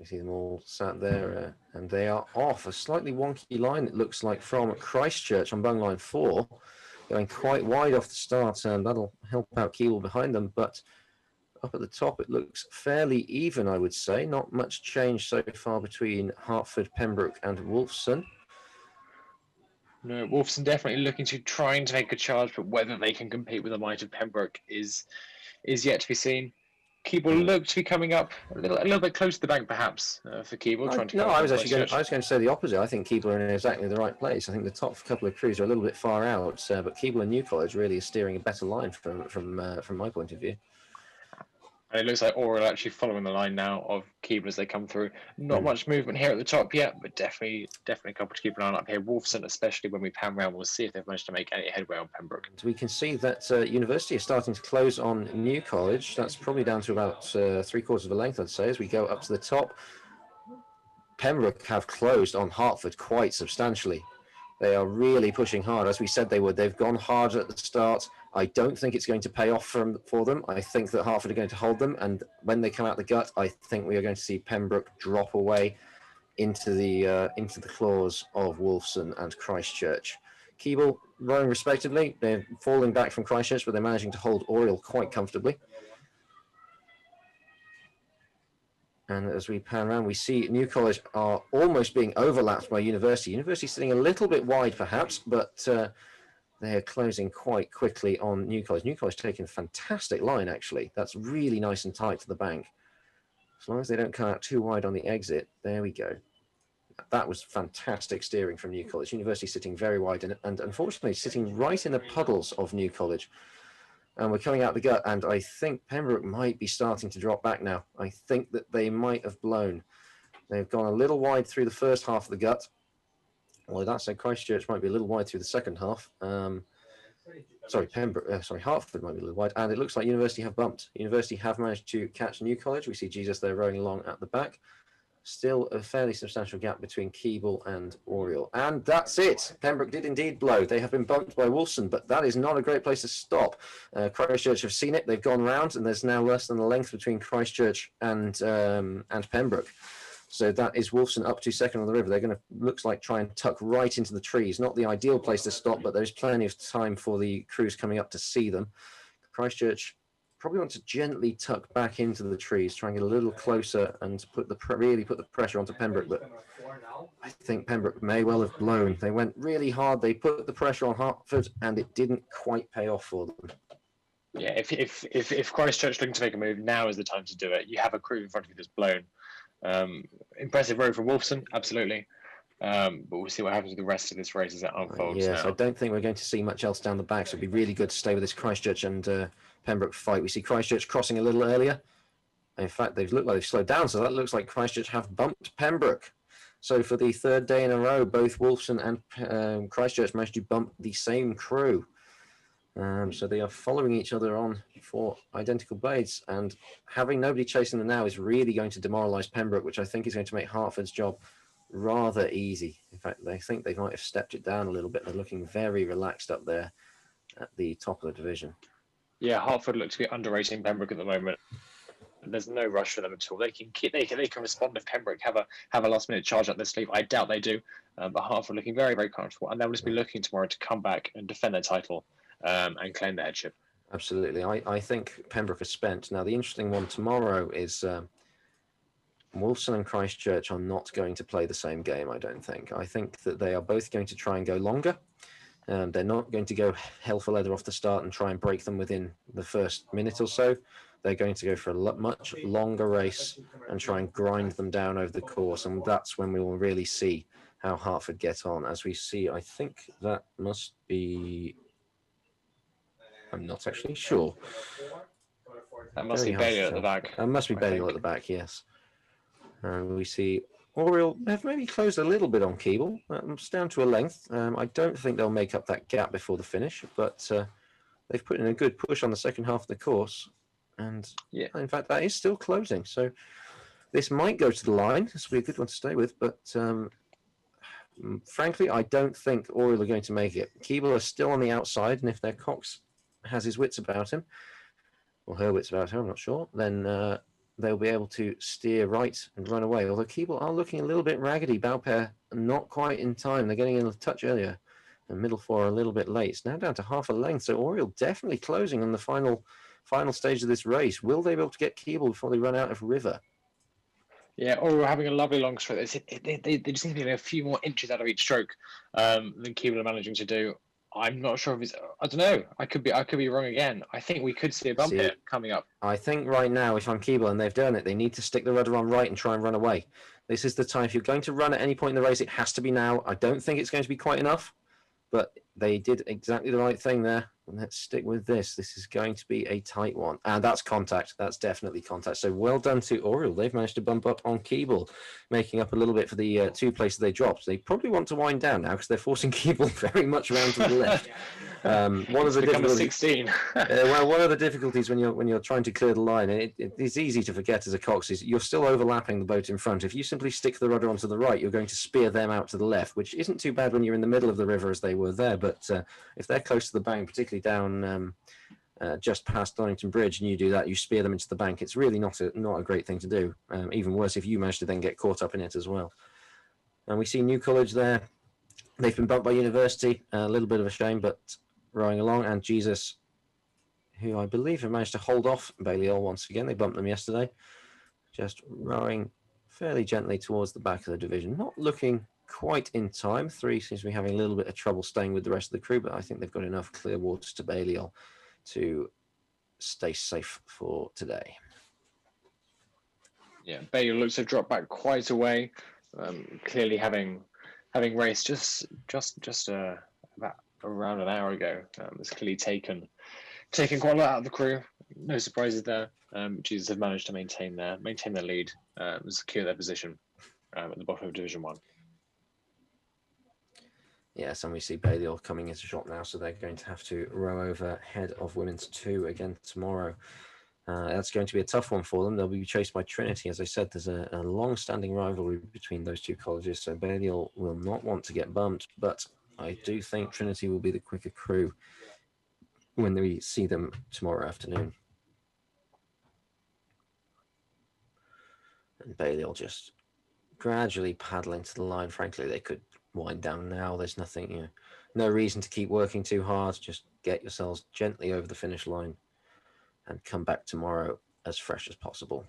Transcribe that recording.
We see them all sat there, and they are off. A slightly wonky line, it looks like, from Christchurch on bung line 4, going quite wide off the start, and that'll help out Keble behind them. But up at the top, it looks fairly even, I would say. Not much change so far between Hertford, Pembroke, and Wolfson. No, Wolfson definitely looking to trying to make a charge, but whether they can compete with the might of Pembroke is yet to be seen. Keble look to be coming up a little bit close to the bank, perhaps, for Keble. I was going to say the opposite. I think Keble are in exactly the right place. I think the top couple of crews are a little bit far out, but Keble and New College really is steering a better line from my point of view. And it looks like Oriel actually following the line now of Keble as they come through. Not much movement here at the top yet, but definitely a couple to keep an eye on up here. Wolfson, especially when we pan round, we'll see if they've managed to make any headway on Pembroke. So we can see that University is starting to close on New College. That's probably down to about 3/4 of a length, I'd say, as we go up to the top. Pembroke have closed on Hertford quite substantially. They are really pushing hard, as we said they would. They've gone hard at the start. I don't think it's going to pay off for them. I think that Hertford are going to hold them, and when they come out the gut, I think we are going to see Pembroke drop away into the claws of Wolfson and Christchurch. Keble rowing respectively. They're falling back from Christchurch, but they're managing to hold Oriel quite comfortably. And as we pan around, we see New College are almost being overlapped by University. University sitting a little bit wide, perhaps, but they're closing quite quickly on New College. New College taking a fantastic line, actually. That's really nice and tight to the bank. As long as they don't come out too wide on the exit. There we go. That was fantastic steering from New College. University sitting very wide and unfortunately sitting right in the puddles of New College. And we're coming out the gut, and I think Pembroke might be starting to drop back now. I think that they might have blown. They've gone a little wide through the first half of the gut. Although that said, Christchurch might be a little wide through the second half. Hertford might be a little wide. And it looks like University have bumped. University have managed to catch New College. We see Jesus there rowing along at the back. Still a fairly substantial gap between Keble and Oriel. And that's it. Pembroke did indeed blow. They have been bumped by Wolfson, but that is not a great place to stop. Christchurch have seen it. They've gone round, and there's now less than the length between Christchurch and Pembroke. So that is Wolfson up to second on the river. They're going to, looks like, try and tuck right into the trees. Not the ideal place to stop, but there's plenty of time for the crews coming up to see them. Christchurch probably want to gently tuck back into the trees, try and get a little closer and really put the pressure onto Pembroke. But I think Pembroke may well have blown. They went really hard. They put the pressure on Hertford, and it didn't quite pay off for them. Yeah, if Christchurch looking to make a move, now is the time to do it. You have a crew in front of you that's blown. Impressive row from Wolfson, absolutely. But we'll see what happens with the rest of this race as it unfolds. Yes, I don't think we're going to see much else down the back, so it'd be really good to stay with this Christchurch and Pembroke fight. We see Christchurch crossing a little earlier. In fact, they've looked like they've slowed down, so that looks like Christchurch have bumped Pembroke. So for the third day in a row, both Wolfson and Christchurch managed to bump the same crew. So they are following each other on for identical blades, and having nobody chasing them now is really going to demoralise Pembroke, which I think is going to make Hertford's job rather easy. In fact, they think they might have stepped it down a little bit. They're looking very relaxed up there at the top of the division. Yeah, Hertford look to be underrating Pembroke at the moment. There's no rush for them at all. They can respond if Pembroke have a last minute charge up their sleeve. I doubt they do, but Hertford looking very, very comfortable, and they'll just be looking tomorrow to come back and defend their title and claim the headship. Absolutely. I think Pembroke is spent. Now, the interesting one tomorrow is Wolfson and Christchurch are not going to play the same game, I don't think. I think that they are both going to try and go longer. They're not going to go hell for leather off the start and try and break them within the first minute or so. They're going to go for a much longer race and try and grind them down over the course. And that's when we will really see how Hertford get on. As we see, I think that must be... I'm not actually sure. That must be Balliol at the back. That must be Balliol at the back, yes. And we see Oriel have maybe closed a little bit on Keble. It's down to a length. I don't think they'll make up that gap before the finish, but they've put in a good push on the second half of the course. And yeah, in fact, that is still closing. So this might go to the line. This will be a good one to stay with. But frankly, I don't think Oriel are going to make it. Keble are still on the outside, and if their Cox has his wits about him, or her wits about her, I'm not sure, then they'll be able to steer right and run away. Although Keeble are looking a little bit raggedy. Balpair not quite in time. They're getting in a touch earlier. And middle four a little bit late. It's now down to half a length. So Oriel definitely closing on the final stage of this race. Will they be able to get Keeble before they run out of river? Yeah, or we're having a lovely long stroke. They just need to be a few more inches out of each stroke than Keeble are managing to do. I'm not sure if it's. I don't know. I could be wrong again. I think we could see a bump here coming up. I think right now, if I'm Keeble and they've done it, they need to stick the rudder on right and try and run away. This is the time. If you're going to run at any point in the race, it has to be now. I don't think it's going to be quite enough, but they did exactly the right thing there. And let's stick with this. This is going to be a tight one. And that's contact. That's definitely contact. So well done to Oriel. They've managed to bump up on Keeble, making up a little bit for the 2 places they dropped. They probably want to wind down now because they're forcing Keeble very much around to the left. One of the difficulties. 16. Well, one of the difficulties when you're trying to clear the line, and it's easy to forget as a cox, is you're still overlapping the boat in front. If you simply stick the rudder onto the right, you're going to spear them out to the left, which isn't too bad when you're in the middle of the river as they were there. But if they're close to the bank, particularly down just past Donington Bridge, and you do that, you spear them into the bank. It's really not a great thing to do. Even worse if you manage to then get caught up in it as well. And we see New College there. They've been bumped by University. A little bit of a shame, but rowing along. And Jesus, who I believe have managed to hold off Balliol once again. They bumped them yesterday. Just rowing fairly gently towards the back of the division. Not looking quite in time. 3 seems to be having a little bit of trouble staying with the rest of the crew, but I think they've got enough clear waters to Balliol to stay safe for today. Yeah, Balliol looks to have dropped back quite a way. Clearly having raced just about around an hour ago. It's clearly taken quite a lot out of the crew. No surprises there. Jesus have managed to maintain their lead and secure their position at the bottom of Division 1. Yes, and we see Balliol coming into shot now, so they're going to have to row over head of Women's 2 again tomorrow. That's going to be a tough one for them. They'll be chased by Trinity. As I said, there's a long-standing rivalry between those 2 colleges, so Balliol will not want to get bumped, but I do think Trinity will be the quicker crew when we see them tomorrow afternoon. And Balliol just gradually paddling to the line. Frankly, they could wind down now. There's nothing, no reason to keep working too hard. Just get yourselves gently over the finish line and come back tomorrow as fresh as possible.